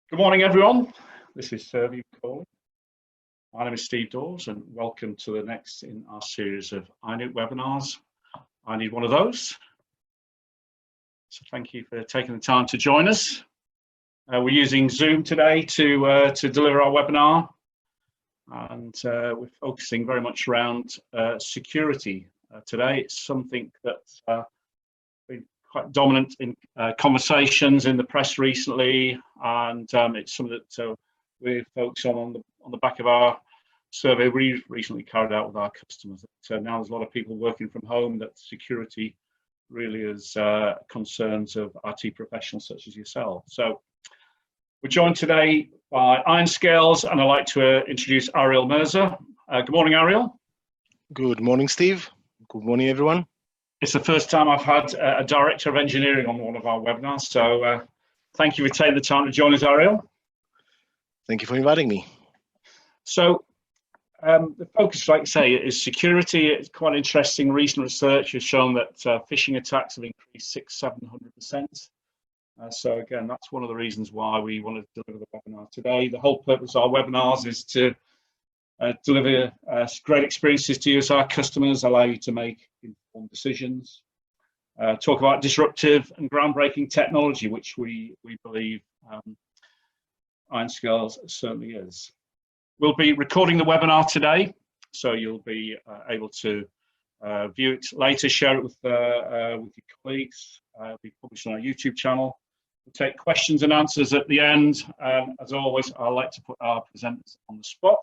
Good morning, everyone. This is Servium calling. My name is Steve Dawes, and welcome to the next in our series of INOOT webinars. I need one of those. So thank you for taking the time to join us. We're using Zoom today to deliver our webinar, and we're focusing very much around security today. It's something that's been quite dominant in conversations in the press recently, and it's something that we're focusing on the back of our survey we recently carried out with our customers. Now there's a lot of people working from home, that security really is concerns of IT professionals such as yourself. So we're joined today by IRONSCALES, and I'd like to introduce Ariel Merzer. Good morning, Ariel. Good morning, Steve. Good morning, everyone. It's the first time I've had a director of engineering on one of our webinars, so thank you for taking the time to join us, Ariel. Thank you for inviting me. So the focus, like I say, is security. It's quite interesting. Recent research has shown that phishing attacks have increased 600–700%. So again, that's one of the reasons why we wanted to deliver the webinar today. The whole purpose of our webinars is to deliver great experiences to you as our customers, allow you to make informed decisions, talk about disruptive and groundbreaking technology, which we believe IRONSCALES certainly is. We'll be recording the webinar today, so you'll be able to view it later, share it with your colleagues. It'll be published on our YouTube channel. We'll take questions and answers at the end. As always, I like to put our presenters on the spot.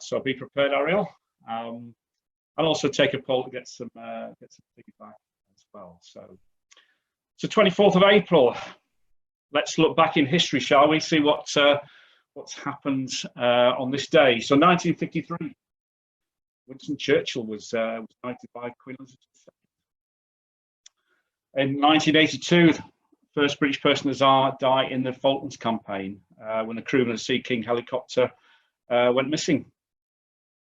So be prepared, Ariel. And also take a poll to get some feedback as well. So 24th of April. Let's look back in history, shall we? See what's happened on this day. So 1953, Winston Churchill was knighted by Queen Elizabeth II. In 1982, the first British person to die in the Falklands campaign when the crewman of a Sea King helicopter went missing.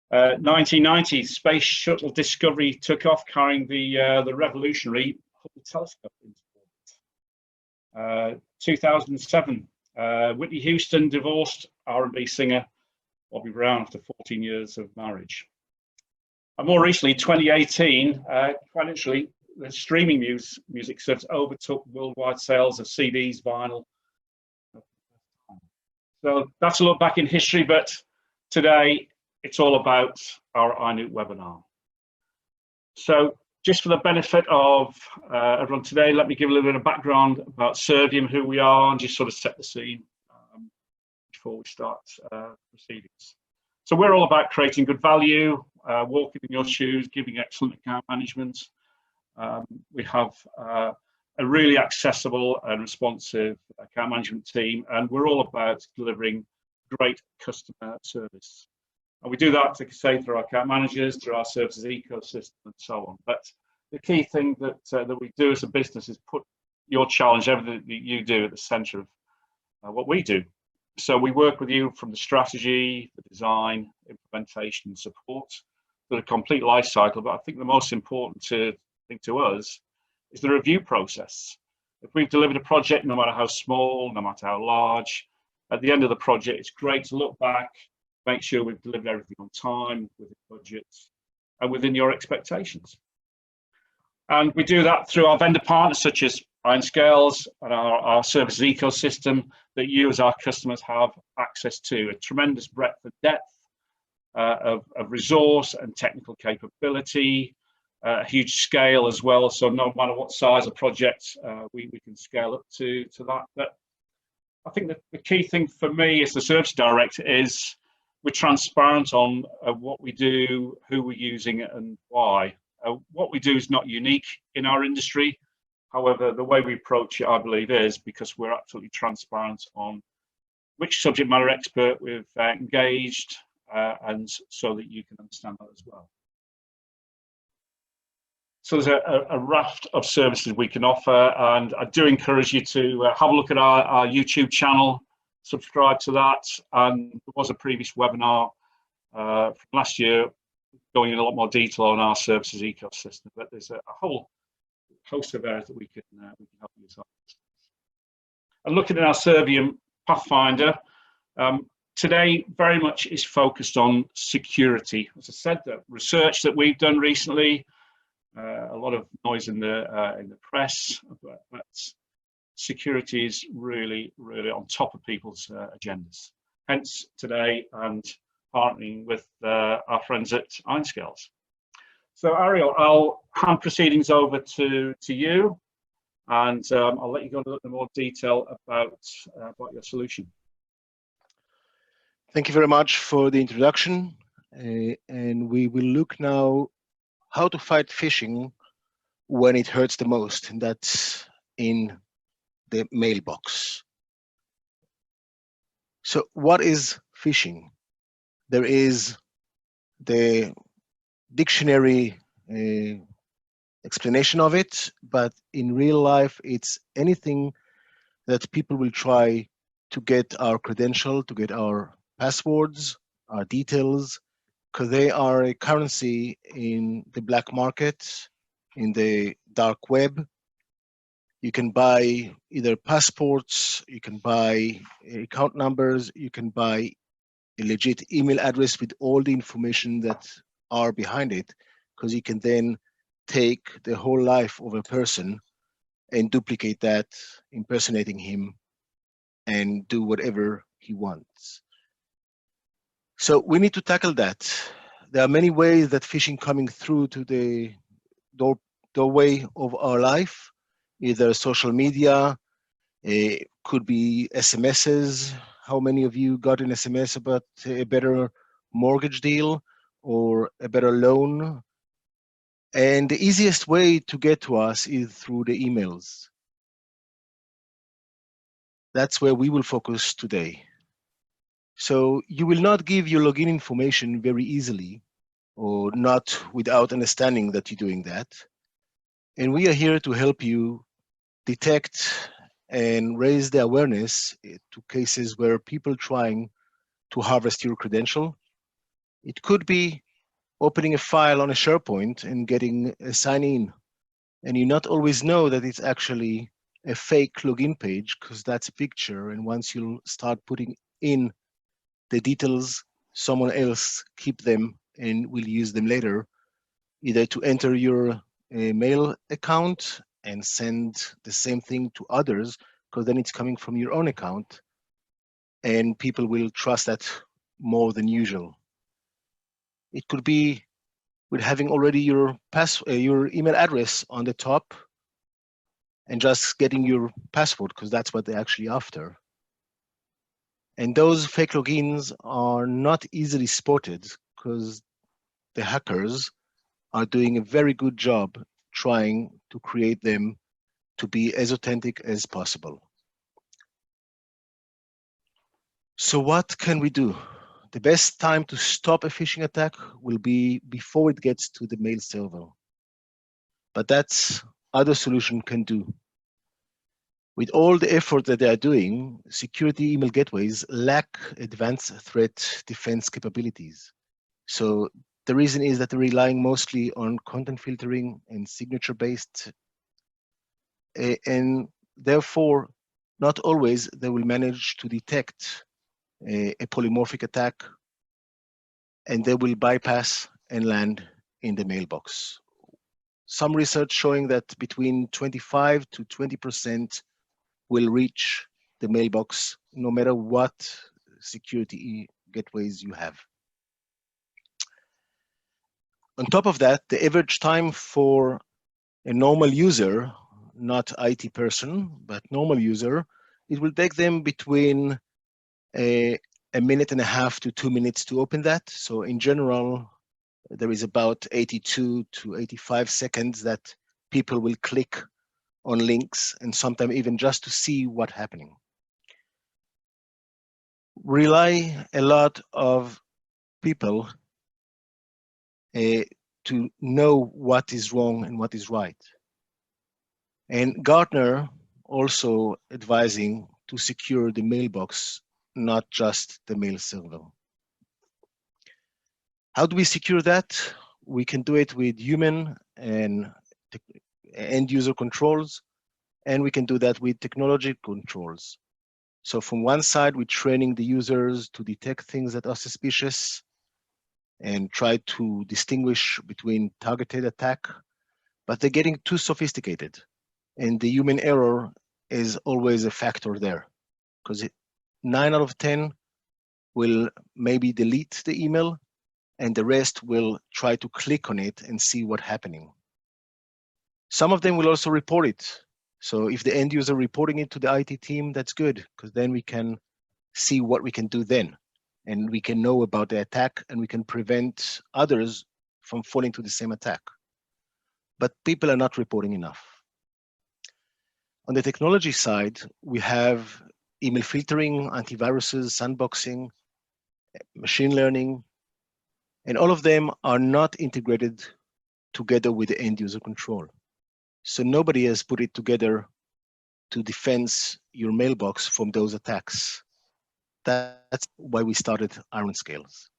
1990, Space Shuttle Discovery took off, carrying the revolutionary Hubble telescope into orbit. 2007, Whitney Houston divorced R&B singer Bobby Brown after 14 years of marriage. And more recently, 2018, quite literally, the streaming music service overtook worldwide sales of CDs, vinyl. So that's a look back in history, but today it's all about our INOOT webinar. So just for the benefit of everyone today, let me give a little bit of background about Servium, who we are, and just sort of set the scene before we start proceedings. So we're all about creating good value, walking in your shoes, giving excellent account management. We have a really accessible and responsive account management team, and we're all about delivering great customer service. And we do that, like I say, through our account managers, through our services ecosystem, and so on. But the key thing that we do as a business is put your challenge, everything that you do, at the centre of what we do. So we work with you from the strategy, the design, implementation, and support, to the complete life cycle. But I think the most important thing to us is the review process. If we've delivered a project, no matter how small, no matter how large, at the end of the project, it's great to look back, make sure we've delivered everything on time, within budgets, and within your expectations. And we do that through our vendor partners, such as IRONSCALES and our services ecosystem, that you as our customers have access to. A tremendous breadth and depth of resource and technical capability, a huge scale as well. So no matter what size of project, we can scale up to that. But I think that the key thing for me as the service director is we're transparent on what we do, who we're using, and why. What we do is not unique in our industry. However, the way we approach it, I believe, is because we're absolutely transparent on which subject matter expert we've engaged, and so that you can understand that as well. So there's a raft of services we can offer, and I do encourage you to have a look at our YouTube channel, subscribe to that. And there was a previous webinar from last year going in a lot more detail on our services ecosystem, but there's a whole host of areas that we can help you with. And looking at our Servium Pathfinder. Today very much is focused on security. As I said, the research that we've done recently, a lot of noise in the press, but security is really on top of people's agendas. Hence today, and partnering with our friends at IRONSCALES. So Ariel, I'll hand proceedings over to you, and I'll let you go into a little more detail about your solution. Thank you very much for the introduction. And we will look now how to fight phishing when it hurts the most, and that's in the mailbox. So what is phishing? There is the dictionary explanation of it, but in real life, it's anything that people will try to get our credential, to get our passwords, our details, because they are a currency in the black market, in the dark web. You can buy either passports, you can buy account numbers, you can buy a legit email address with all the information that are behind it, because you can then take the whole life of a person and duplicate that, impersonating him, and do whatever he wants. So we need to tackle that. There are many ways that phishing coming through to the doorway of our life, either social media, it could be SMSs. How many of you got an SMS about a better mortgage deal or a better loan? And the easiest way to get to us is through the emails. That's where we will focus today. So you will not give your login information very easily, or not without understanding that you're doing that. And we are here to help you detect and raise the awareness to cases where people trying to harvest your credential. It could be opening a file on a SharePoint and getting a sign in, and you not always know that it's actually a fake login page, because that's a picture, and once you start putting in the details, someone else keep them and will use them later, either to enter your mail account and send the same thing to others, because then it's coming from your own account, and people will trust that more than usual. It could be with having already your email address on the top and just getting your password, because that's what they're actually after. And those fake logins are not easily spotted, because the hackers are doing a very good job trying to create them to be as authentic as possible. So what can we do? The best time to stop a phishing attack will be before it gets to the mail server. But that's other solution can do. With all the effort that they are doing, security email gateways lack advanced threat defense capabilities. So the reason is that they're relying mostly on content filtering and signature-based, and therefore, not always they will manage to detect a polymorphic attack, and they will bypass and land in the mailbox. Some research showing that between 25 to 20% will reach the mailbox no matter what security gateways you have. On top of that, the average time for a normal user, not IT person, but normal user, it will take them between a minute and a half to 2 minutes to open that. So in general, there is about 82 to 85 seconds that people will click on links, and sometimes even just to see what's happening. Rely a lot of people to know what is wrong and what is right. And Gartner also advising to secure the mailbox, not just the mail server. How do we secure that? We can do it with human and end user controls, and we can do that with technology controls. So from one side, we're training the users to detect things that are suspicious and try to distinguish between targeted attack, but they're getting too sophisticated. And the human error is always a factor there, because 9 out of 10 will maybe delete the email, and the rest will try to click on it and see what's happening. Some of them will also report it. So if the end user reporting it to the IT team, that's good, because then we can see what we can do then. And we can know about the attack, and we can prevent others from falling to the same attack. But people are not reporting enough. On the technology side, we have email filtering, antiviruses, sandboxing, machine learning, and all of them are not integrated together with the end user control. So nobody has put it together to defend your mailbox from those attacks. That's why we started IRONSCALES.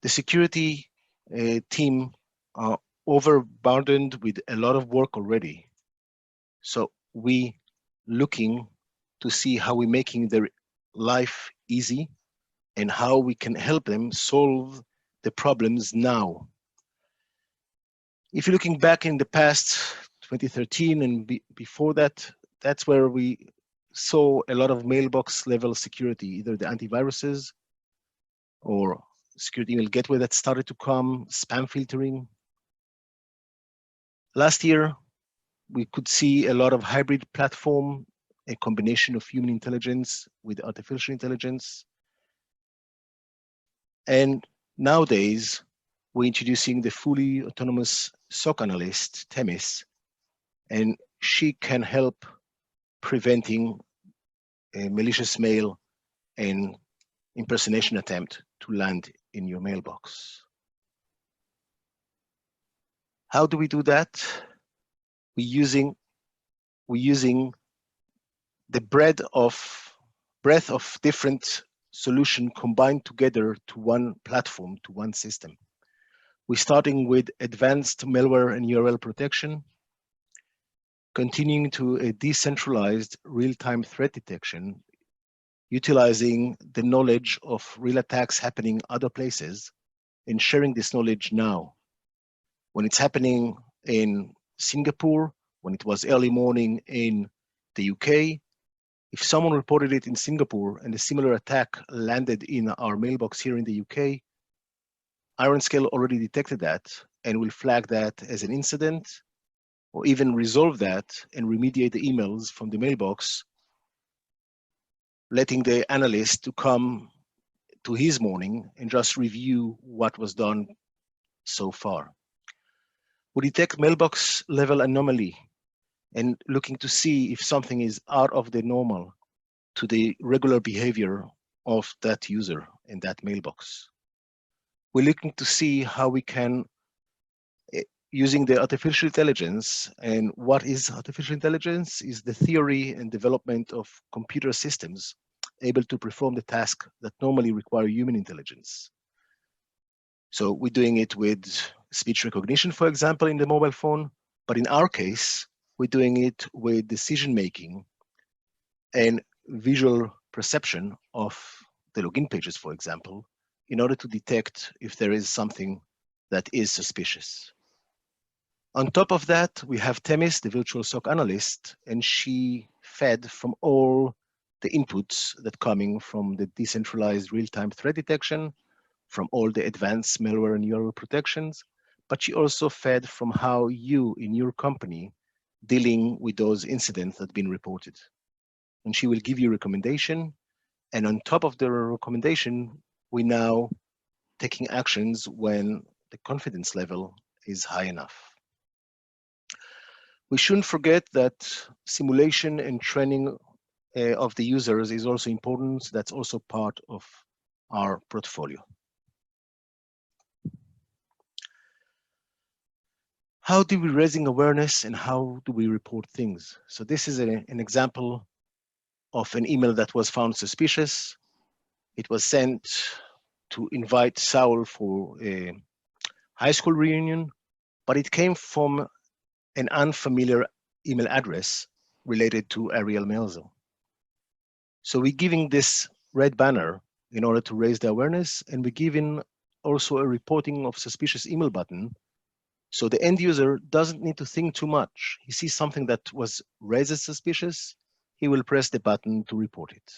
The security team are overburdened with a lot of work already. So we looking to see how we're making their life easy and how we can help them solve the problems now. If you're looking back in the past, 2013 and before that, that's where we saw a lot of mailbox level security, either the antiviruses or security email gateway that started to come, spam filtering. Last year, we could see a lot of hybrid platform, a combination of human intelligence with artificial intelligence. And nowadays, we're introducing the fully autonomous SOC analyst, Themis, and she can help preventing a malicious mail and impersonation attempt to land in your mailbox. How do we do that? We're using the breadth of different solutions combined together to one platform, to one system. We're starting with advanced malware and URL protection, continuing to a decentralized real-time threat detection, utilizing the knowledge of real attacks happening other places and sharing this knowledge now. When it's happening in Singapore, when it was early morning in the UK, if someone reported it in Singapore and a similar attack landed in our mailbox here in the UK, IRONSCALE already detected that and will flag that as an incident, or even resolve that and remediate the emails from the mailbox, letting the analyst to come to his morning and just review what was done so far. We detect mailbox level anomaly and looking to see if something is out of the normal to the regular behavior of that user in that mailbox. We're looking to see how we can, using the artificial intelligence, and what is artificial intelligence is the theory and development of computer systems able to perform the task that normally require human intelligence. So we're doing it with speech recognition, for example, in the mobile phone, but in our case, we're doing it with decision-making and visual perception of the login pages, for example, in order to detect if there is something that is suspicious. On top of that, we have Themis, the virtual SOC analyst, and she fed from all the inputs that coming from the decentralized real-time threat detection, from all the advanced malware and URL protections, but she also fed from how you in your company dealing with those incidents that have been reported. And she will give you a recommendation. And on top of the recommendation, we now taking actions when the confidence level is high enough. We shouldn't forget that simulation and training of the users is also important. That's also part of our portfolio. How do we raising awareness and how do we report things? So this is an example of an email that was found suspicious. It was sent to invite Saul for a high school reunion, but it came from an unfamiliar email address related to Ariel Merzer. So we're giving this red banner in order to raise the awareness, and we're giving also a reporting of suspicious email button. So the end user doesn't need to think too much. He sees something that was raised as suspicious, he will press the button to report it.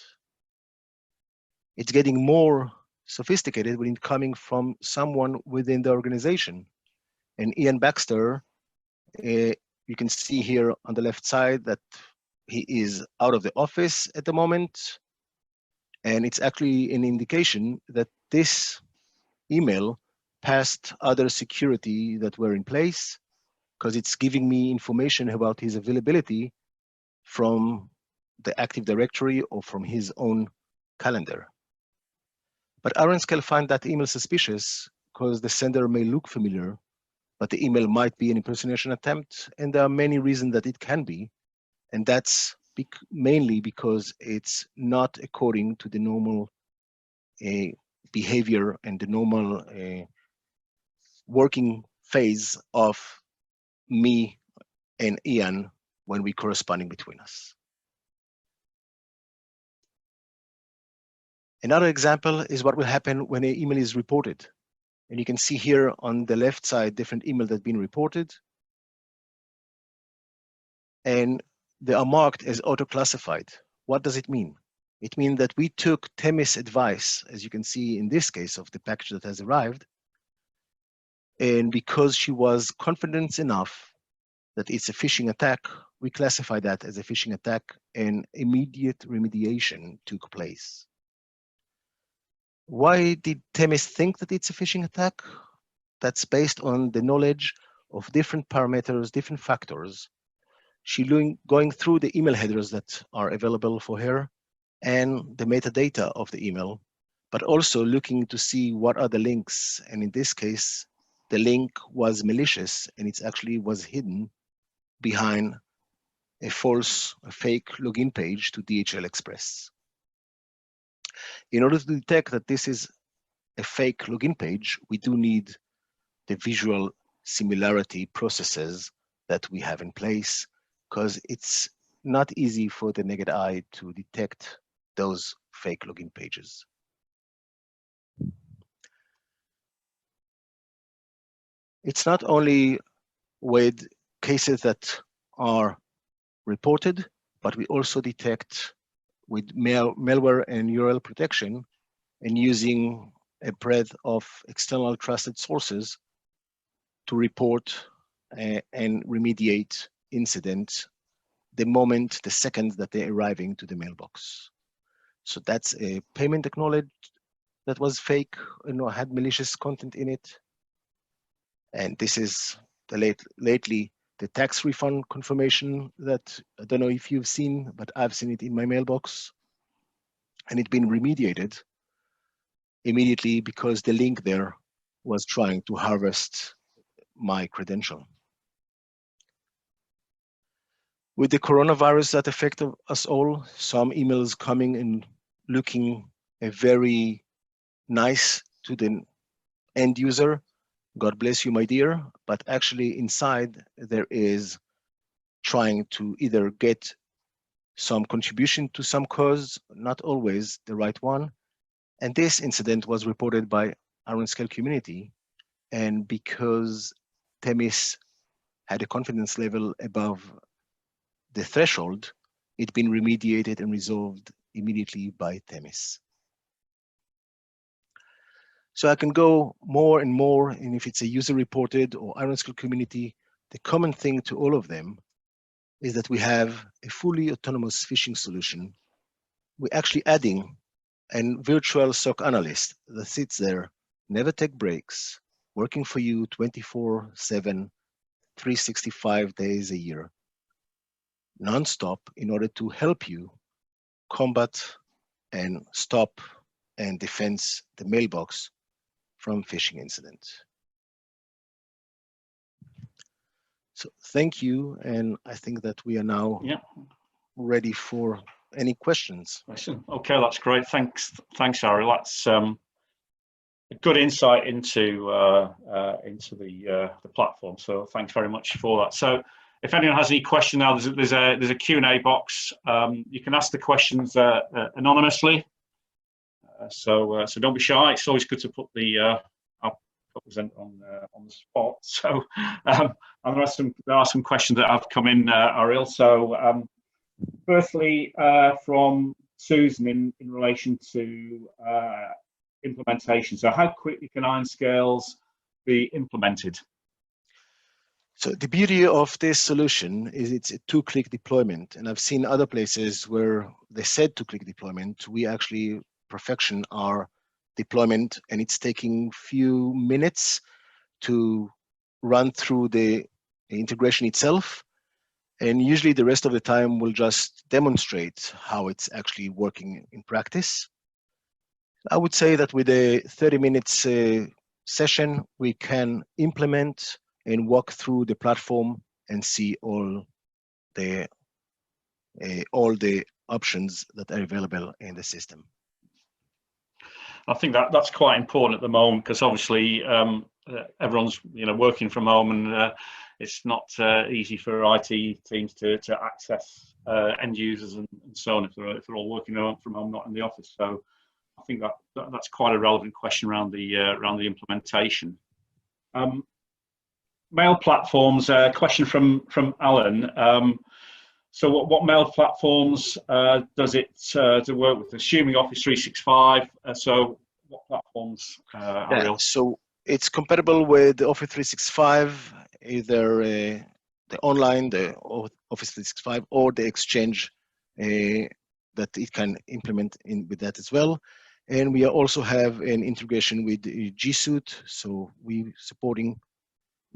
It's getting more sophisticated when it's coming from someone within the organization. And Ian Baxter, you can see here on the left side that he is out of the office at the moment. And it's actually an indication that this email passed other security that were in place, because it's giving me information about his availability from the Active Directory or from his own calendar. But IRONSCALES find that email suspicious because the sender may look familiar, but the email might be an impersonation attempt, and there are many reasons that it can be, and that's mainly because it's not according to the normal behavior and the normal working phase of me and Ian when we corresponding between us. Another example is what will happen when an email is reported. And you can see here on the left side different emails that have been reported. And they are marked as auto-classified. What does it mean? It means that we took Themis' advice, as you can see in this case of the package that has arrived, and because she was confident enough that it's a phishing attack, we classify that as a phishing attack, and immediate remediation took place. Why did Themis think that it's a phishing attack? That's based on the knowledge of different parameters, different factors. She going through the email headers that are available for her and the metadata of the email, but also looking to see what are the links. And in this case, the link was malicious, and it actually was hidden behind a fake login page to DHL Express. In order to detect that this is a fake login page, we do need the visual similarity processes that we have in place, because it's not easy for the naked eye to detect those fake login pages. It's not only with cases that are reported, but we also detect with malware and URL protection, and using a breadth of external trusted sources to report and remediate incidents the second that they're arriving to the mailbox. So that's a payment acknowledged that was fake, had malicious content in it. And this is lately the tax refund confirmation that I don't know if you've seen, but I've seen it in my mailbox, and it's been remediated immediately because the link there was trying to harvest my credential. With the coronavirus that affected us all, some emails coming and looking very nice to the end user. God bless you, my dear. But actually inside there is trying to either get some contribution to some cause, not always the right one. And this incident was reported by IRONSCALES community. And because Themis had a confidence level above the threshold, it's been remediated and resolved immediately by Themis. So I can go more and more, and if it's a user reported or IRONSCALES community, the common thing to all of them is that we have a fully autonomous phishing solution. We're actually adding a virtual SOC analyst that sits there, never take breaks, working for you 24/7, 365 days a year, non-stop, in order to help you combat and stop and defend the mailbox from phishing incidents. So thank you, and I think that we are now ready for any questions. Okay, that's great. Thanks, Ariel. That's a good insight into the platform. So thanks very much for that. So if anyone has any question now, there's a Q&A box. You can ask the questions anonymously. So don't be shy. It's always good to put the present on the spot. So there are some questions that have come in, Ariel. So firstly, from Susan in relation to implementation. So how quickly can IRONSCALES be implemented? So the beauty of this solution is it's a 2-click deployment, and I've seen other places where they said 2-click deployment. We actually perfection our deployment, and it's taking few minutes to run through the integration itself, and usually the rest of the time we'll just demonstrate how it's actually working in practice. I would say that with a 30 minutes session, we can implement and walk through the platform and see all the options that are available in the system. I think that's quite important at the moment, because obviously everyone's working from home, and it's not easy for IT teams to access end users and so on if they're all working from home, not in the office. So I think that's quite a relevant question around the implementation. Mail platforms. Question from Alan. So what mail platforms does it to work with? Assuming Office 365. So what platforms, Ariel? Yeah, so it's compatible with the Office 365, either the online, the Office 365, or the Exchange that it can implement with that as well. And we also have an integration with G Suite, so we supporting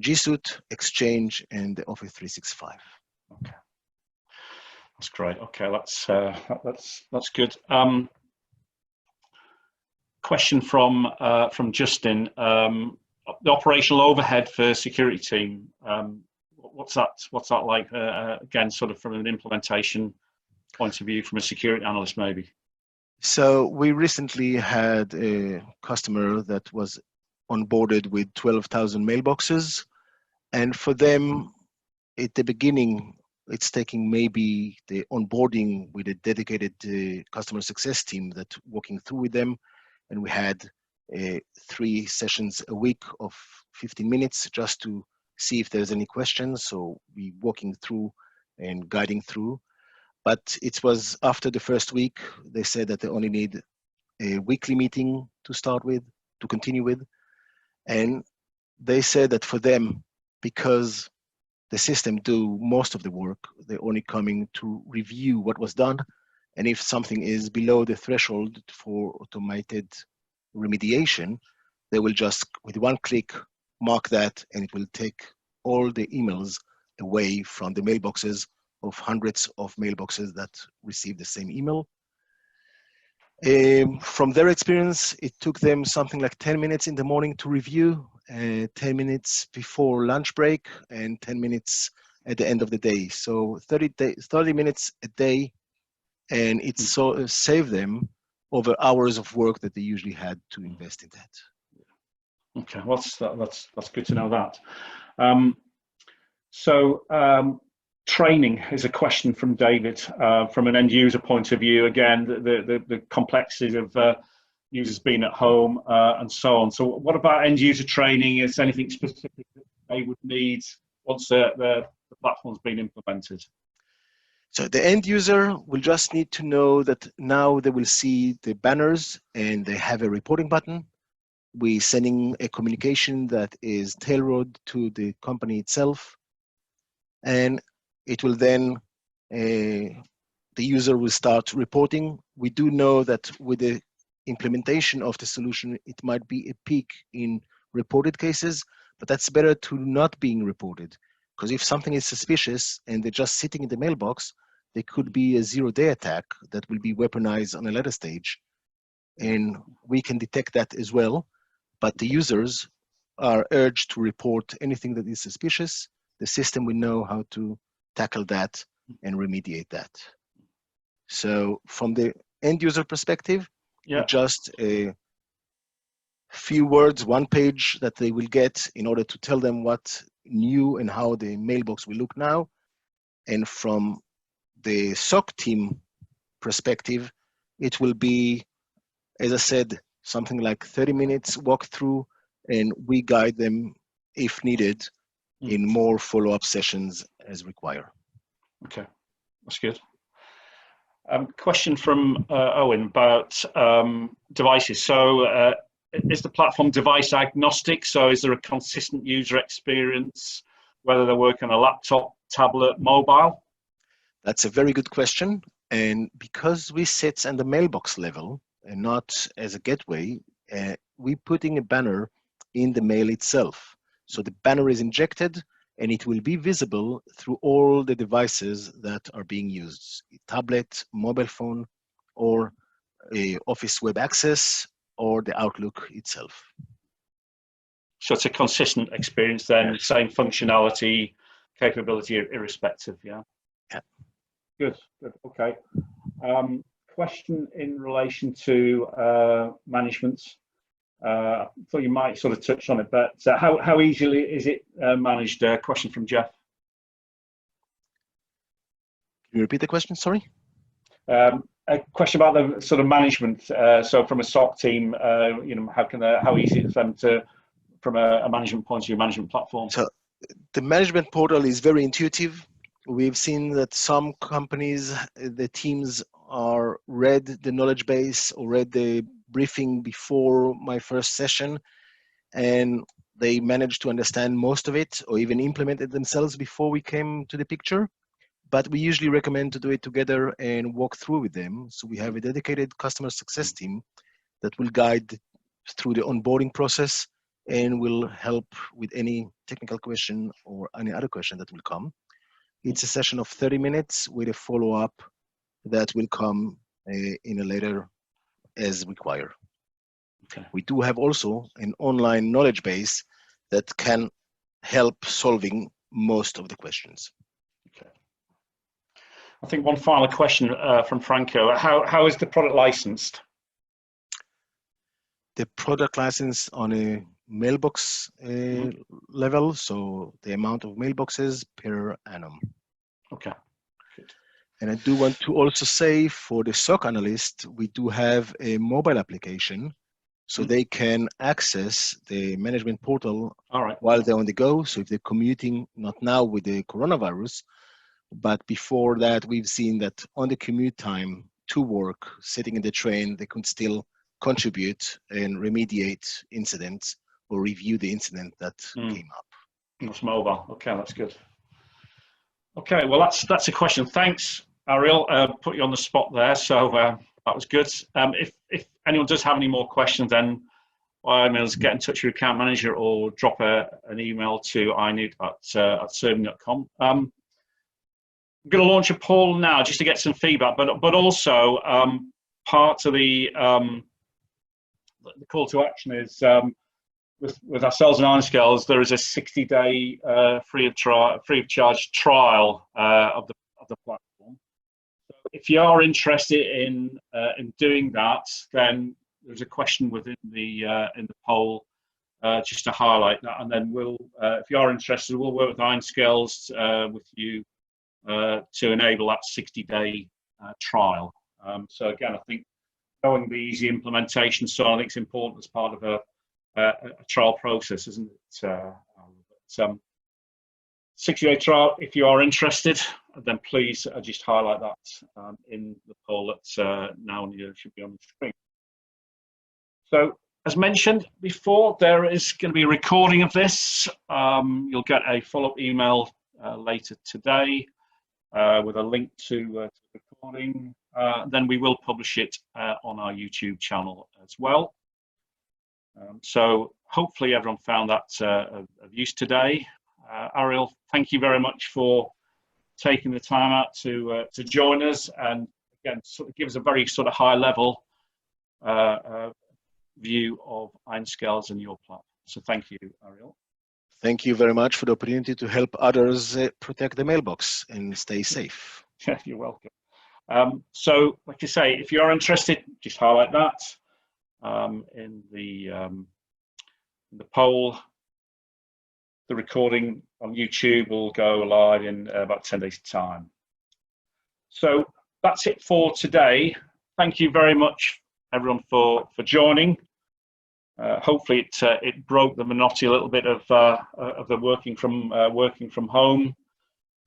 G Suite, Exchange, and the Office 365. Okay. That's great. Okay, that's good. Question from Justin. The operational overhead for security team. What's that like? Again, sort of from an implementation point of view, from a security analyst, maybe. So we recently had a customer that was onboarded with 12,000 mailboxes, and for them, at the beginning, it's taking maybe the onboarding with a dedicated customer success team that working through with them. And we had 3 sessions a week of 15 minutes just to see if there's any questions. So we walking through and guiding through. But it was after the first week, they said that they only need a weekly meeting to start with, to continue with. And they said that for them, because the system do most of the work, they're only coming to review what was done. And if something is below the threshold for automated remediation, they will just, with 1 click, mark that, and it will take all the emails away from the mailboxes of hundreds of mailboxes that receive the same email. From their experience, it took them something like 10 minutes in the morning to review, 10 minutes before lunch break, and 10 minutes at the end of the day. So 30 minutes a day, and it saved them over hours of work that they usually had to invest in that. Okay, well, that's good to know that. Training is a question from David, from an end user point of view. Again, the complexities of users being at home and so on. So what about end user training? Is there anything specific that they would need once the platform's been implemented? So the end user will just need to know that now they will see the banners and they have a reporting button. We're sending a communication that is tailored to the company itself. And it will then, the user will start reporting. We do know that with the implementation of the solution, it might be a peak in reported cases, but that's better to not being reported. Because if something is suspicious and they're just sitting in the mailbox, there could be a zero-day attack that will be weaponized on a later stage. And we can detect that as well, but the users are urged to report anything that is suspicious. The system will know how to tackle that and remediate that. So from the end user perspective, you just few words, one page that they will get in order to tell them what new and how the mailbox will look now. And from the SOC team perspective, it will be, as I said, something like 30 minutes walkthrough, and we guide them if needed in more follow-up sessions as required. Okay, that's good. Question from Owen about devices. So is the platform device agnostic? So is there a consistent user experience, whether they work on a laptop, tablet, mobile? That's a very good question. And because we sit at the mailbox level and not as a gateway, we're putting a banner in the mail itself. So the banner is injected and it will be visible through all the devices that are being used, a tablet, mobile phone, or a Office Web Access, or the Outlook itself. So it's a consistent experience then, yes. Same functionality, capability irrespective, yeah? Yeah. Good, good, okay. Question in relation to management. I thought you might sort of touch on it, but how easily is it managed? Question from Jeff. Can you repeat the question, sorry? A question about the sort of management. So from a SOC team, you know, how easy is it for them to, from a management point of view, management platform? So the management portal is very intuitive. We've seen that some companies, the teams are read the knowledge base or read the briefing before my first session, and they managed to understand most of it or even implement it themselves before we came to the picture. But we usually recommend to do it together and walk through with them. So we have a dedicated customer success team that will guide through the onboarding process and will help with any technical question or any other question that will come. It's a session of 30 minutes with a follow-up that will come in a later as required. Okay. We do have also an online knowledge base that can help solving most of the questions. Okay. I think one final question from Franco. How is the product licensed? The product license on a mailbox level, so the amount of mailboxes per annum. Okay. Good. And I do want to also say for the SOC analyst, we do have a mobile application, so they can access the management portal while they're on the go. So if they're commuting, not now with the coronavirus, but before that, we've seen that on the commute time to work, sitting in the train, they can still contribute and remediate incidents or review the incident that came up. That's mobile. Okay, that's good. Okay, well, that's a question. Thanks, Ariel. Put you on the spot there, so that was good. If anyone does have any more questions, then by all means get in touch with your account manager or drop an email to INOOT@servium.com. I'm going to launch a poll now just to get some feedback, but also part of the call to action is with ourselves and IRONSCALES, there is a 60-day free of charge trial of the platform. So if you are interested in doing that, then there's a question within the in the poll just to highlight that, and then we'll, if you are interested, we'll work with IRONSCALES with you to enable that 60-day trial. So again, I think knowing the easy implementation, so I think it's important as part of a trial process, isn't it? 60-day trial. If you are interested, then please just highlight that in the poll that's now should be on the screen. So, as mentioned before, there is going to be a recording of this. You'll get a follow-up email later today with a link to the recording. Then we will publish it on our YouTube channel as well. So hopefully everyone found that of use today. Ariel, thank you very much for taking the time out to join us, and again, sort of give us a very sort of high level view of IRONSCALES and your platform. So thank you, Ariel. Thank you very much for the opportunity to help others protect the mailbox and stay safe. Yeah, you're welcome. So, like you say, if you're interested, just highlight that in the The poll, the recording on YouTube will go live in about 10 days' time. So that's it for today. Thank you very much, everyone, for joining. Hopefully it broke the monotony a little bit of the working from home.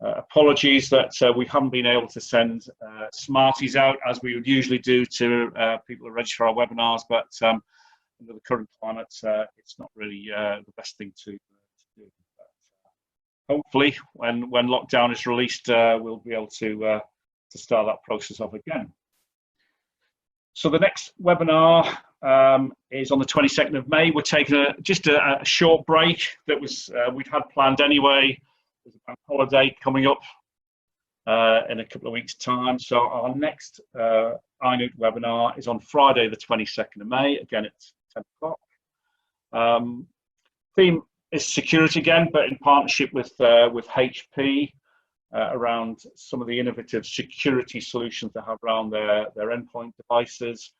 Apologies that we haven't been able to send Smarties out as we would usually do to people who register our webinars, but under the current climate, it's not really the best thing to do. But, hopefully, when lockdown is released, we'll be able to start that process off again. So the next webinar is on the 22nd of May. We're taking just a short break that was we'd had planned anyway. There's a bank holiday coming up in a couple of weeks' time. So our next INOOT webinar is on Friday, the 22nd of May. Again, it's 10 o'clock. Theme is security again, but in partnership with HP around some of the innovative security solutions they have around their endpoint devices.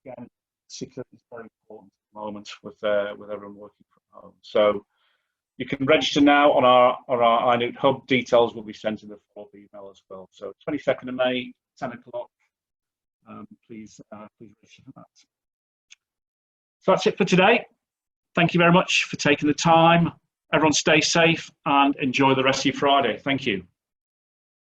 Again, security is very important at the moment with everyone working from home. So you can register now on our INOOT Hub. Details will be sent in the follow-up email as well. So 22nd of May, 10 o'clock. Please register for that. So that's it for today. Thank you very much for taking the time. Everyone stay safe and enjoy the rest of your Friday. Thank you.